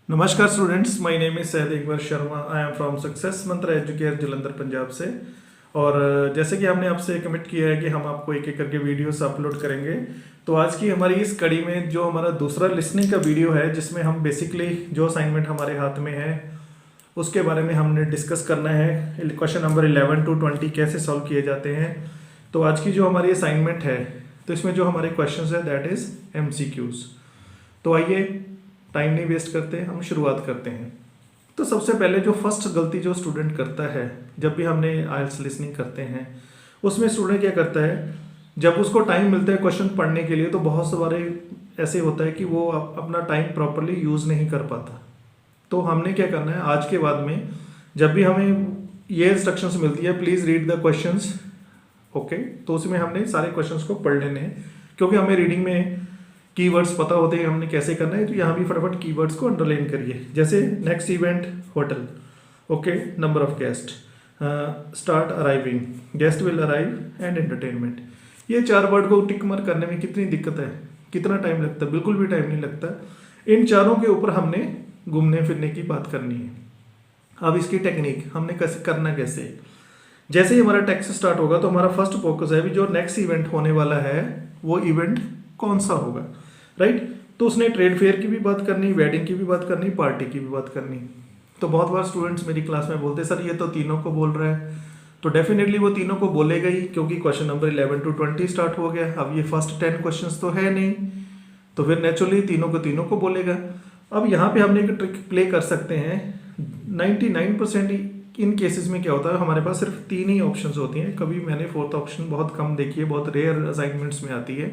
नमस्कार students, my name is Syed Iqbal Sharma. I am from success मंत्र educare Jalandhar Punjab से। और जैसे कि हमने आपसे कमिट किया है कि हम आपको एक एक करके वीडियोस अपलोड करेंगे, तो आज की हमारी इस कड़ी में जो हमारा दूसरा लिसनिंग का वीडियो है, जिसमें हम बेसिकली जो असाइनमेंट हमारे हाथ में है उसके बारे में हमने डिस्कस करना है। क्वेश्चन नंबर 11 to 20 कैसे सॉल्व किए जाते हैं। तो आज की जो हमारी असाइनमेंट है, तो इसमें जो हमारे क्वेश्चन है दैट इज MCQs। तो आइए टाइम नहीं वेस्ट करते, हम शुरुआत करते हैं। तो सबसे पहले जो फर्स्ट गलती जो स्टूडेंट करता है जब भी हमने आइल्स लिसनिंग करते हैं, उसमें स्टूडेंट क्या करता है, जब उसको टाइम मिलता है क्वेश्चन पढ़ने के लिए, तो बहुत सारे ऐसे होता है कि वो अपना टाइम प्रॉपरली यूज़ नहीं कर पाता। तो हमने क्या करना है, आज के बाद में जब भी हमें ये इंस्ट्रक्शंस मिलती है, please read the questions, okay, तो उसमें हमने सारे क्वेश्चंस को पढ़ लेने हैं, क्योंकि हमें रीडिंग में कीवर्ड्स पता होते हैं हमने कैसे करना है। तो यहाँ भी फटाफट कीवर्ड्स को अंडरलाइन करिए। जैसे next event hotel, okay, number of guest, start arriving, guest will arrive and entertainment. ये 4 वर्ड को टिक मार्क करने में कितनी दिक्कत है, कितना टाइम लगता है? बिल्कुल भी टाइम नहीं लगता। इन चारों के ऊपर हमने घूमने फिरने की बात करनी है। अब इसकी टेक्निक हमने कैसे करना, कैसे, जैसे ही हमारा टेक्स्ट स्टार्ट होगा तो हमारा फर्स्ट फोकस है भी जो नेक्स्ट इवेंट होने वाला है वो इवेंट कौन सा होगा, राइट। तो उसने ट्रेड फेयर की भी बात करनी, वेडिंग की भी बात करनी, पार्टी की भी बात करनी। तो बहुत बार स्टूडेंट्स मेरी क्लास में बोलते सर ये तो तीनों को बोल रहा है, तो डेफिनेटली वो तीनों को बोलेगा ही, क्योंकि क्वेश्चन नंबर 11 to 20 स्टार्ट हो गया। अब ये फर्स्ट 10 क्वेश्चंस तो है नहीं, तो फिर नेचुरली तीनों को बोलेगा। अब यहाँ पे हमने एक ट्रिक प्ले कर सकते हैं। 99% इन केसेस में क्या होता है, हमारे पास सिर्फ 3 ही ऑप्शंस होती हैं। कभी मैंने फोर्थ ऑप्शन बहुत कम देखी है, बहुत रेयर असाइनमेंट्स में आती है।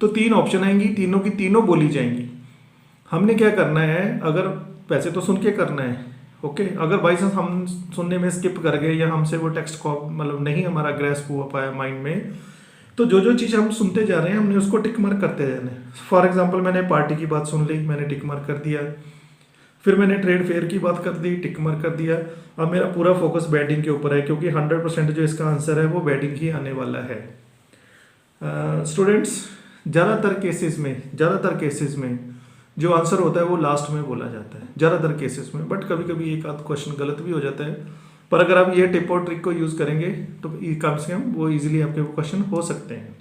तो 3 ऑप्शन आएंगी, तीनों की तीनों बोली जाएंगी। हमने क्या करना है, अगर वैसे तो सुन के करना है, ओके, अगर बाई चांस हम सुनने में स्किप कर गए या हमसे वो टेक्स्ट को मतलब नहीं हमारा ग्रैस्प हो पाया माइंड में, तो जो जो चीज़ हम सुनते जा रहे हैं हमने उसको टिक मार्क करते जाना है। फॉर एग्जाम्पल मैंने पार्टी की बात सुन ली, मैंने टिक मार्क कर दिया। फिर मैंने ट्रेड फेयर की बात कर दी, टिक मार्क कर दिया। अब मेरा पूरा फोकस बैटिंग के ऊपर है, क्योंकि 100% जो इसका आंसर है वो बैटिंग ही आने वाला है। स्टूडेंट्स, ज़्यादातर केसेस में जो आंसर होता है वो लास्ट में बोला जाता है, ज़्यादातर केसेस में। बट कभी कभी एक आध क्वेश्चन गलत भी हो जाता है, पर अगर आप ये टिप और ट्रिक को यूज़ करेंगे तो कम से कम वो इजीली आपके वो क्वेश्चन हो सकते हैं।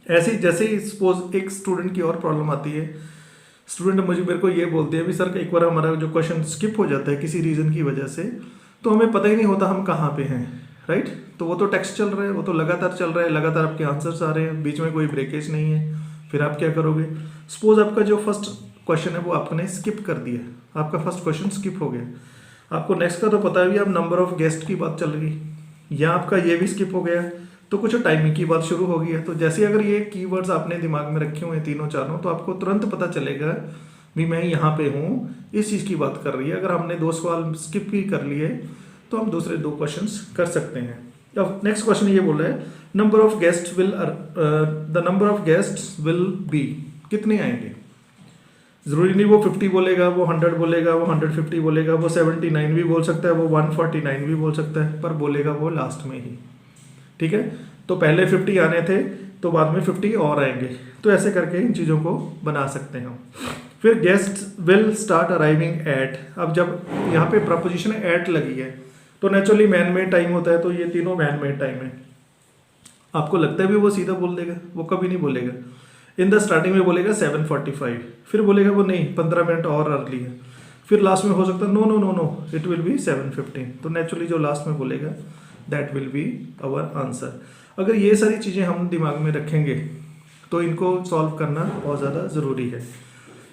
ऐसे ही जैसे ही सपोज एक स्टूडेंट की और प्रॉब्लम आती है, स्टूडेंट मेरे को ये बोलते हैं भी सर एक बार हमारा जो क्वेश्चन स्किप हो जाता है किसी रीज़न की वजह से, तो हमें पता ही नहीं होता हम कहाँ पे हैं, राइट। तो वो तो टेक्स्ट चल रहा है, वो तो लगातार चल रहा है, लगातार आपके आंसर्स आ रहे हैं, बीच में कोई ब्रेकेज नहीं है। फिर आप क्या करोगे, सपोज आपका जो फर्स्ट क्वेश्चन है वो आपने स्किप कर दिया, आपका फर्स्ट क्वेश्चन स्किप हो गया। आपको नेक्स्ट का तो पता है भी, अब नंबर ऑफ गेस्ट की बात चल रही, या आपका ये भी स्किप हो गया, तो कुछ टाइमिंग की बात शुरू हो गई है। तो जैसे अगर ये कीवर्ड्स आपने दिमाग में रखे हुए हैं तीनों चारों, तो आपको तुरंत पता चलेगा भी मैं यहाँ पे हूँ, इस चीज़ की बात कर रही है। अगर हमने 2 सवाल स्किप भी कर लिए तो हम दूसरे 2 क्वेश्चंस कर सकते हैं। अब नेक्स्ट क्वेश्चन ये बोल रहा है number of guest will the number of guest will be, कितने आएंगे। ज़रूरी नहीं वो 50 बोलेगा, वो 100 बोलेगा, वो 150 बोलेगा, वो 79 भी बोल सकता है, वो 149 भी बोल सकता है, पर बोलेगा वो लास्ट में ही, ठीक है। तो पहले 50 आने थे तो बाद में 50 और आएंगे। तो ऐसे करके इन चीज़ों को बना सकते हैं हम। फिर guest will start arriving at, अब जब यहाँ पे प्रपोजिशन एट लगी है तो नेचुरली मैन मेड टाइम होता है, तो ये तीनों मैन मेड टाइम है। आपको लगता है भी वो सीधा बोल देगा, वो कभी नहीं बोलेगा। इन द स्टार्टिंग में बोलेगा 7:45, फिर बोलेगा वो नहीं 15 मिनट और अर्ली है, फिर लास्ट में हो सकता है no no no no it will be 7:15। तो नेचुरली जो लास्ट में बोलेगा that will be our answer. अगर ये सारी चीज़ें हम दिमाग में रखेंगे तो इनको सॉल्व करना बहुत ज़्यादा ज़रूरी है।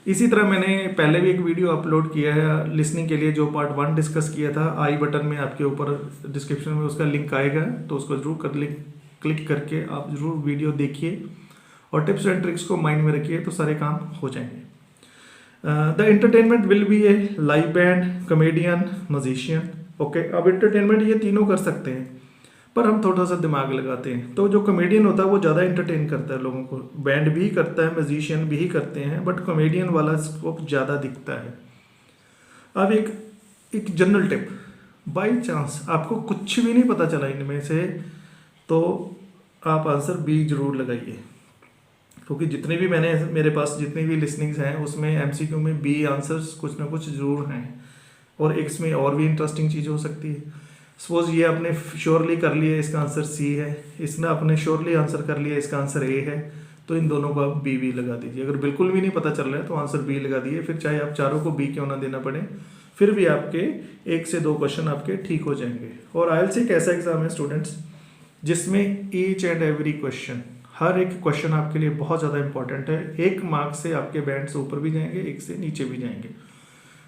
इसी तरह मैंने पहले भी एक वीडियो अपलोड किया है लिसनिंग के लिए, जो पार्ट 1 डिस्कस किया था। आई बटन में आपके ऊपर डिस्क्रिप्शन में उसका लिंक आएगा, तो उसको जरूर क्लिक करके आप जरूर वीडियो देखिए और टिप्स एंड ट्रिक्स को माइंड में रखिए, तो सारे काम हो जाएंगे। The entertainment will be A live band, comedian, musician, okay. अब एंटरटेनमेंट ये तीनों कर सकते हैं, पर हम थोड़ा सा दिमाग लगाते हैं। तो जो कॉमेडियन होता है वो ज़्यादा एंटरटेन करता है लोगों को, बैंड भी करता है, म्यूजिशियन भी करते हैं, बट कॉमेडियन वाला स्कोप ज़्यादा दिखता है। अब एक जनरल टिप, बाई चांस आपको कुछ भी नहीं पता चला इनमें से, तो आप आंसर बी जरूर लगाइए। क्योंकि जितने भी मेरे पास जितनी भी लिसनिंग्स हैं उसमें एमसीक्यू में बी आंसर्स कुछ ना कुछ ज़रूर हैं, और एक इसमें और भी इंटरेस्टिंग चीज़ हो सकती है। सपोज ये आपने श्योरली कर लिया इसका आंसर सी है, इसने आपने श्योरली आंसर कर लिया इसका आंसर ए है, तो इन दोनों को आप बी लगा दीजिए। अगर बिल्कुल भी नहीं पता चल रहा है तो आंसर बी लगा दीजिए, फिर चाहे आप चारों को बी क्यों ना देना पड़े, फिर भी आपके 1 से 2 क्वेश्चन आपके ठीक हो जाएंगे। और आईएलटीएस एक ऐसा एग्जाम है स्टूडेंट्स जिसमें ईच एंड एवरी क्वेश्चन, हर एक क्वेश्चन आपके लिए बहुत ज़्यादा इंपॉर्टेंट है। 1 मार्क्स से आपके बैंड से ऊपर भी जाएंगे, 1 से नीचे भी जाएंगे।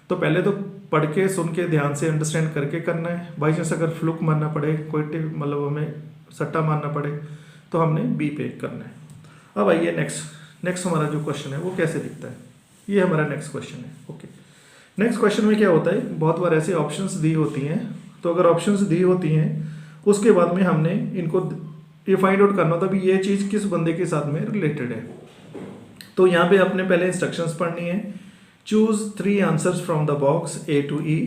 तो पहले तो पढ़ के सुन के ध्यान से अंडरस्टैंड करके करना है। बाई चांस अगर फ्लुक मारना पड़े, कोई मतलब हमें सट्टा मारना पड़े, तो हमने बी पे करना है। अब आइए नेक्स्ट हमारा जो क्वेश्चन है वो कैसे दिखता है, ये हमारा नेक्स्ट क्वेश्चन है। ओके, नेक्स्ट क्वेश्चन में क्या होता है, बहुत बार ऐसे ऑप्शंस दी होती हैं, तो अगर ऑप्शंस दी होती हैं उसके बाद में हमने इनको ये फाइंड आउट करना होता है ये चीज़ किस बंदे के साथ में रिलेटेड है। तो यहाँ पे आपने पहले इंस्ट्रक्शंस पढ़नी है, choose 3 answers from the box A to E.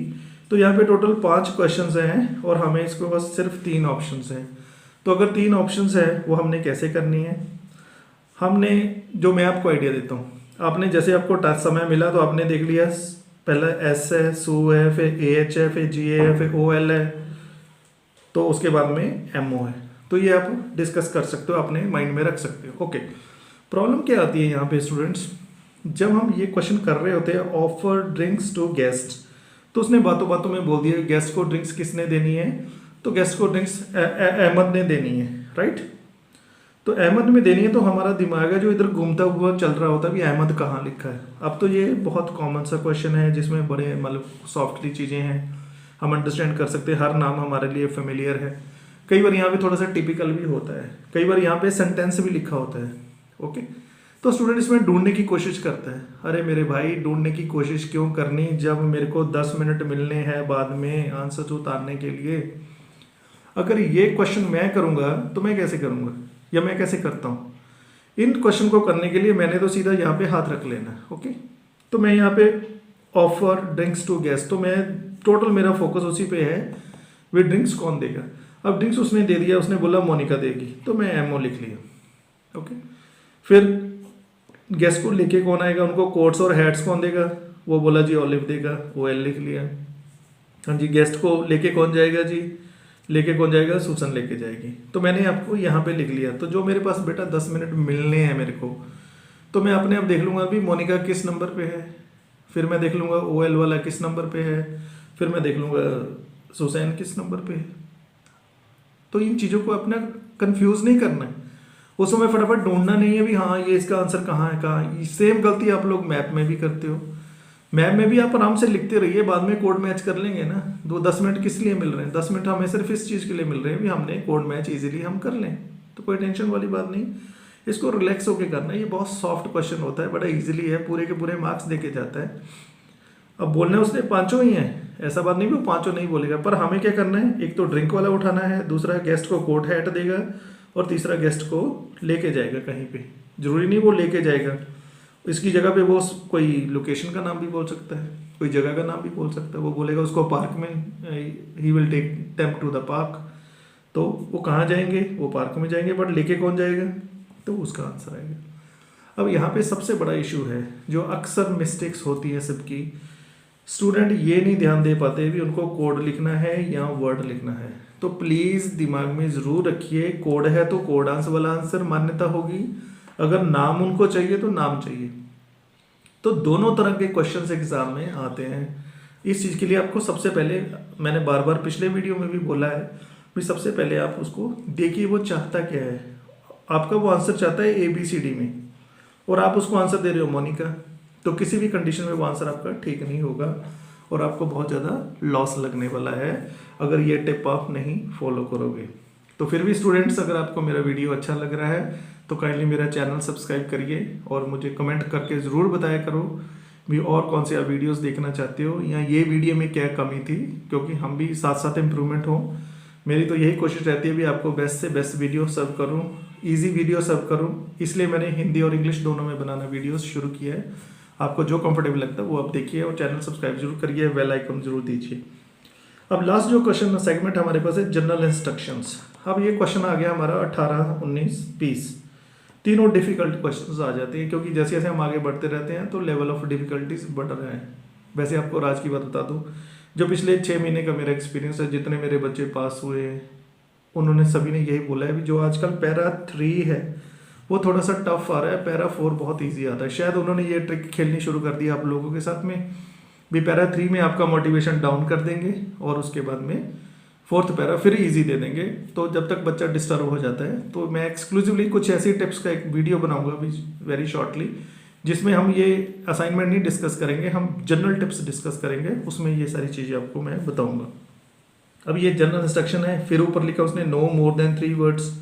तो यहाँ पे टोटल 5 क्वेश्चंस हैं और हमें इसके पास सिर्फ 3 ऑप्शंस हैं। तो अगर 3 ऑप्शंस है वो हमने कैसे करनी है, हमने जो मैं आपको आइडिया देता हूँ, आपने जैसे आपको समय मिला तो आपने देख लिया पहले एस है, सू है, फिर ए एच है, फिर जी ए है, फिर ओ एल है, तो उसके बाद में एम ओ है। तो ये आप डिस्कस कर सकते हो, अपने माइंड में रख सकते हो। ओके, प्रॉब्लम क्या आती है यहाँ पे स्टूडेंट्स, जब हम ये क्वेश्चन कर रहे होते हैं ऑफर ड्रिंक्स टू गेस्ट, तो उसने बातों बातों में बोल दिया गेस्ट को ड्रिंक्स किसने देनी है, तो गेस्ट को ड्रिंक्स अहमद ने देनी है, राइट। तो अहमद में देनी है, तो हमारा दिमाग है जो इधर घूमता हुआ चल रहा होता है भी अहमद कहाँ लिखा है। अब तो ये बहुत कॉमन सा क्वेश्चन है जिसमें बड़े मतलब सॉफ्टली चीज़ें हैं, हम अंडरस्टैंड कर सकते हैं, हर नाम हमारे लिए फेमिलियर है। कई बार यहाँ पे थोड़ा सा टिपिकल भी होता है, कई बार यहाँ पे सेंटेंस भी लिखा होता है। ओके, तो स्टूडेंट इसमें ढूंढने की कोशिश करता है। अरे मेरे भाई, ढूंढने की कोशिश क्यों करनी जब मेरे को 10 मिनट मिलने हैं बाद में आंसर उतारने के लिए। अगर ये क्वेश्चन मैं करूँगा तो मैं कैसे करूँगा, या मैं कैसे करता हूँ। इन क्वेश्चन को करने के लिए मैंने तो सीधा यहाँ पे हाथ रख लेना है। ओके, तो मैं यहाँ पे ऑफर ड्रिंक्स टू गेस्ट, तो मैं टोटल मेरा फोकस उसी पे है, वे ड्रिंक्स कौन देगा। अब ड्रिंक्स उसने दे दिया, उसने बोला मोनिका देगी, तो मैं एमओ लिख लिया। ओके, फिर गेस्ट को लेके कौन आएगा, उनको कोट्स और हैट्स कौन देगा, वो बोला जी ऑलिव देगा, वो एल लिख लिया। हाँ जी, गेस्ट को लेके कौन जाएगा जी, लेके कौन जाएगा, सूसन लेके जाएगी, तो मैंने आपको यहाँ पे लिख लिया। तो जो मेरे पास बेटा 10 मिनट मिलने हैं मेरे को, तो मैं अपने आप देख लूँगा अभी मोनिका किस नंबर पे है, फिर मैं देख लूँगा ओ एल वाला किस नंबर पे है, फिर मैं देख लूँगा सुसैन किस नंबर पे है। तो इन चीज़ों को अपना कंफ्यूज नहीं करना है, उस समय फटाफट ढूंढना नहीं है भी हाँ ये इसका आंसर कहाँ है कहाँ। सेम गलती आप लोग मैप में भी करते हो, मैप में भी आप आराम से लिखते रहिए, बाद में कोड मैच कर लेंगे ना। 10 मिनट किस लिए मिल रहे हैं, 10 मिनट हमें सिर्फ इस चीज़ के लिए मिल रहे हैं भी हमने कोड मैच इजीली हम कर लें, तो कोई टेंशन वाली बात नहीं। इसको रिलैक्स होकर करना है, ये बहुत सॉफ्ट क्वेश्चन होता है, बड़ा इजीली है, पूरे के पूरे मार्क्स देके जाता है। अब बोलना उसने 5 ही हैं, ऐसा बात नहीं भी वो 5 नहीं बोलेगा, पर हमें क्या करना है, एक तो ड्रिंक वाला उठाना है, दूसरा गेस्ट को कोट हैट देगा, और तीसरा गेस्ट को लेके जाएगा कहीं पे। जरूरी नहीं वो लेके जाएगा, इसकी जगह पे वो कोई लोकेशन का नाम भी बोल सकता है, कोई जगह का नाम भी बोल सकता है। वो बोलेगा उसको पार्क में, he will take them to the park, तो वो कहाँ जाएंगे, वो पार्क में जाएंगे, बट लेके कौन जाएगा, तो उसका आंसर आएगा। अब यहाँ पे सबसे बड़ा इशू है जो अक्सर मिस्टेक्स होती है सबकी, स्टूडेंट ये नहीं ध्यान दे पाते भी उनको कोड लिखना है या वर्ड लिखना है। तो प्लीज़ दिमाग में ज़रूर रखिए, कोड है तो कोड आंसर वाला आंसर मान्यता होगी, अगर नाम उनको चाहिए तो नाम चाहिए। तो दोनों तरह के क्वेश्चंस एग्जाम में आते हैं। इस चीज़ के लिए आपको सबसे पहले, मैंने बार बार पिछले वीडियो में भी बोला है भी सबसे पहले आप उसको देखिए वो चाहता क्या है। आपका वो आंसर चाहता है ABCD में, और आप उसको आंसर दे रहे हो मोनिका, तो किसी भी कंडीशन में वो आंसर आपका ठीक नहीं होगा और आपको बहुत ज़्यादा लॉस लगने वाला है अगर ये टिप आप नहीं फॉलो करोगे। तो फिर भी स्टूडेंट्स, अगर आपको मेरा वीडियो अच्छा लग रहा है तो काइंडली मेरा चैनल सब्सक्राइब करिए और मुझे कमेंट करके ज़रूर बताया करो भी और कौन से आप वीडियोस देखना चाहते हो, या ये वीडियो में क्या कमी थी, क्योंकि हम भी साथ साथ इम्प्रूवमेंट हो। मेरी तो यही कोशिश रहती है भी आपको बेस्ट से बेस्ट वीडियो सर्व करूँ, ईजी वीडियो सर्व करूँ, इसलिए मैंने हिंदी और इंग्लिश दोनों में बनाना वीडियोज़ शुरू किया है। आपको जो कंफर्टेबल लगता है वो आप देखिए और चैनल सब्सक्राइब जरूर करिए, बेल आइकन जरूर दीजिए। अब लास्ट जो क्वेश्चन सेगमेंट हमारे पास है जनरल इंस्ट्रक्शंस। अब ये क्वेश्चन आ गया हमारा 18, 19, 20। तीनों डिफिकल्ट क्वेश्चंस आ जाते हैं, क्योंकि जैसे जैसे हम आगे बढ़ते रहते हैं तो लेवल ऑफ डिफिकल्टीज बढ़ रहा है। वैसे आपको राज की बात बता दूं, जो पिछले 6 महीने का मेरा एक्सपीरियंस है, जितने मेरे बच्चे पास हुए उन्होंने सभी ने यही बोला है भी जो आजकल पैरा 3 है वो थोड़ा सा टफ आ रहा है, पैरा 4 बहुत ईजी आता है। शायद उन्होंने ये ट्रिक खेलनी शुरू कर दी आप लोगों के साथ में भी, पैरा 3 में आपका मोटिवेशन डाउन कर देंगे और उसके बाद में 4th पैरा फिर इजी दे देंगे। तो जब तक बच्चा डिस्टर्ब हो जाता है तो मैं एक्सक्लूसिवली कुछ ऐसी टिप्स का एक वीडियो बनाऊंगा भी वेरी शॉर्टली, जिसमें हम ये असाइनमेंट नहीं डिस्कस करेंगे, हम जनरल टिप्स डिस्कस करेंगे, उसमें ये सारी चीज़ें आपको मैं बताऊंगा। अब ये जनरल इंस्ट्रक्शन है, फिर ऊपर लिखा उसने नो मोर देन 3 वर्ड्स।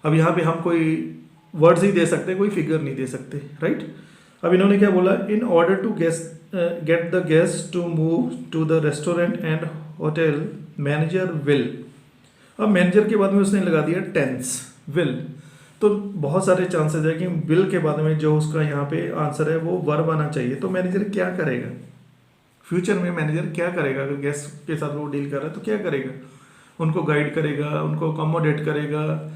अब यहाँ पे हम कोई वर्ड्स ही दे सकते, कोई फिगर नहीं दे सकते, राइट। अब इन्होंने क्या बोला, in order to get the guest to move to the restaurant and hotel manager will. अब मैनेजर के बाद में उसने लगा दिया टेंस विल, तो बहुत सारे चांसेस है कि विल के बाद में जो उसका यहाँ पे आंसर है वो वर्ब आना चाहिए। तो मैनेजर क्या करेगा फ्यूचर में, मैनेजर क्या करेगा अगर गेस्ट के साथ वो डील कर रहा है तो क्या करेगा, उनको गाइड करेगा, उनको अकोमोडेट करेगा,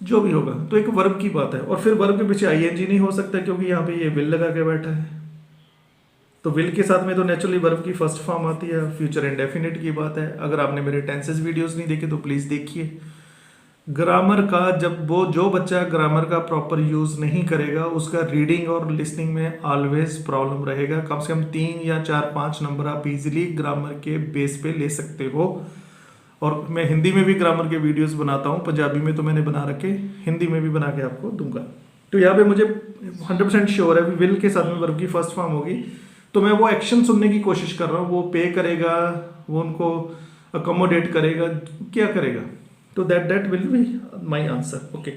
जो भी होगा। तो एक वर्ब की बात है, और फिर वर्ब के पीछे आईएनजी नहीं हो सकता क्योंकि यहाँ पे ये विल लगा के बैठा है। तो विल के साथ में तो नेचुरली वर्ब की फर्स्ट फॉर्म आती है, फ्यूचर इंडेफिनिट की बात है। अगर आपने मेरे टेंसेस वीडियोस नहीं देखे तो प्लीज़ देखिए। ग्रामर का जब वो जो बच्चा ग्रामर का प्रॉपर यूज़ नहीं करेगा उसका रीडिंग और लिसनिंग में ऑलवेज प्रॉब्लम रहेगा। कम से कम 3 या 4-5 नंबर आप इजीली ग्रामर के बेस पे ले सकते हो। और मैं हिंदी में भी ग्रामर के वीडियोस बनाता हूँ, पंजाबी में तो मैंने बना रखे, हिंदी में भी बना के आपको दूंगा। तो यहाँ पे मुझे 100% श्योर है विल के साथ में वर्ब की फर्स्ट फॉर्म होगी, तो मैं वो एक्शन सुनने की कोशिश कर रहा हूँ। वो पे करेगा, वो उनको अकोमोडेट करेगा, क्या करेगा, तो that will be my answer. Okay,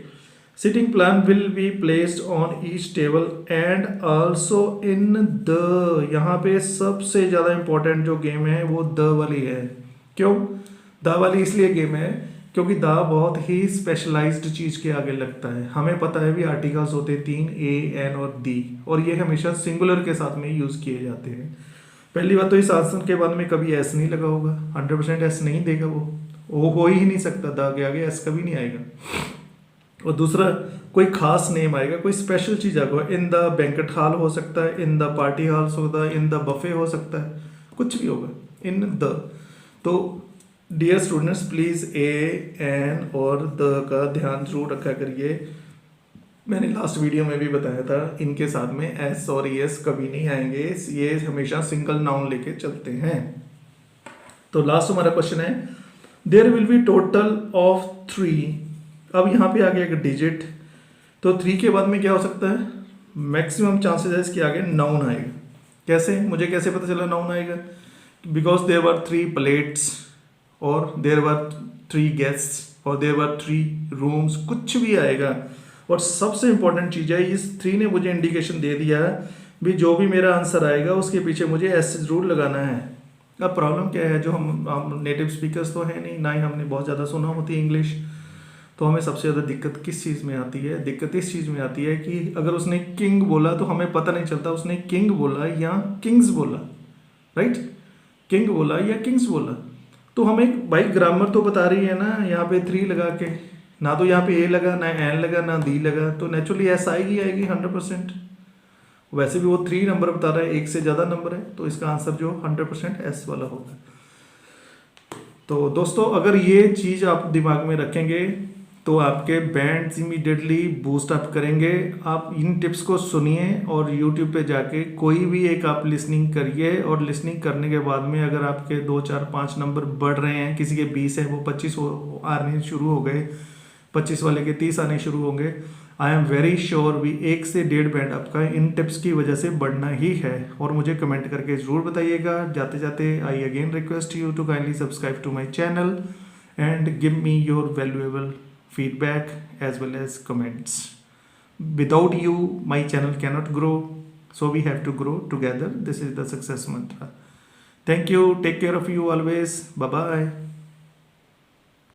sitting plan will be placed on each table and also in the. यहाँ पे सबसे ज़्यादा इंपॉर्टेंट जो गेम है वो द वाली है। क्यों द वाली इसलिए गेम है क्योंकि द बहुत ही स्पेशलाइज्ड चीज़ के आगे लगता है। हमें पता है भी आर्टिकल्स होते हैं 3 ए एन और दी, और ये हमेशा सिंगुलर के साथ में यूज़ किए जाते हैं। पहली बात तो इस आंसर के बाद में कभी एस नहीं लगा होगा, 100% एस नहीं देगा, वो हो ही नहीं सकता, द के आगे एस कभी नहीं आएगा। और दूसरा कोई खास नेम आएगा, कोई स्पेशल चीज़ आएगा, इन द बैंकेट हॉल हो सकता है, इन द पार्टी हॉल होता है, इन द बफे हो सकता है, कुछ भी होगा इन द। तो dear students please a an और द का ध्यान जरूर रखा करिए। मैंने लास्ट वीडियो में भी बताया था इनके साथ में एस और एस कभी नहीं आएंगे, ये हमेशा सिंगल नाउन लेके चलते हैं। तो लास्ट हमारा क्वेश्चन है there will be total of 3। अब यहाँ पे आ गया एक डिजिट, तो 3 के बाद में क्या हो सकता है, मैक्सिमम चांसेस है इसके आगे नाउन आएगा। कैसे, मुझे कैसे पता चला नाउन आएगा, बिकॉज देयर वर 3 प्लेट्स और देयर वर 3 गेस्ट्स और देयर वर 3 रूम्स, कुछ भी आएगा। और सबसे इंपॉर्टेंट चीज़ है इस 3 ने मुझे इंडिकेशन दे दिया है भी जो भी मेरा आंसर आएगा उसके पीछे मुझे एस जरूर लगाना है। अब प्रॉब्लम क्या है, जो हम नेटिव स्पीकर्स तो है नहीं, ना ही हमने बहुत ज़्यादा सुना होती है इंग्लिश, तो हमें सबसे ज़्यादा दिक्कत किस चीज़ में आती है, दिक्कत इस चीज़ में आती है कि अगर उसने किंग बोला तो हमें पता नहीं चलता उसने किंग बोला या किंग्स बोला, राइट, किंग बोला या किंग्स बोला। तो हमें भाई ग्रामर तो बता रही है ना, यहाँ पे 3 लगा के, ना तो यहाँ पे ए लगा, ना एन लगा, ना दी लगा, तो नेचुरली एस आएगी 100%। वैसे भी वो 3 नंबर बता रहा है, एक से ज़्यादा नंबर है, तो इसका आंसर जो 100% एस वाला होगा। तो दोस्तों अगर ये चीज़ आप दिमाग में रखेंगे तो आपके बैंड्स इमीडिएटली बूस्ट अप करेंगे। आप इन टिप्स को सुनिए और यूट्यूब पे जाके कोई भी एक आप लिसनिंग करिए, और लिसनिंग करने के बाद में अगर आपके 2 4 5 नंबर बढ़ रहे हैं, किसी के 20 है वो 25 आने शुरू हो गए, 25 वाले के 30 आने शुरू होंगे, आई एम वेरी श्योर भी 1 से 1.5 बैंड आपका इन टिप्स की वजह से बढ़ना ही है। और मुझे कमेंट करके ज़रूर बताइएगा। जाते जाते I again request you to kindly subscribe to my channel and give me your valuable feedback as well as comments. Without you my channel cannot grow, so we have to grow together. This is the success mantra. Thank you, take care of you always, bye bye.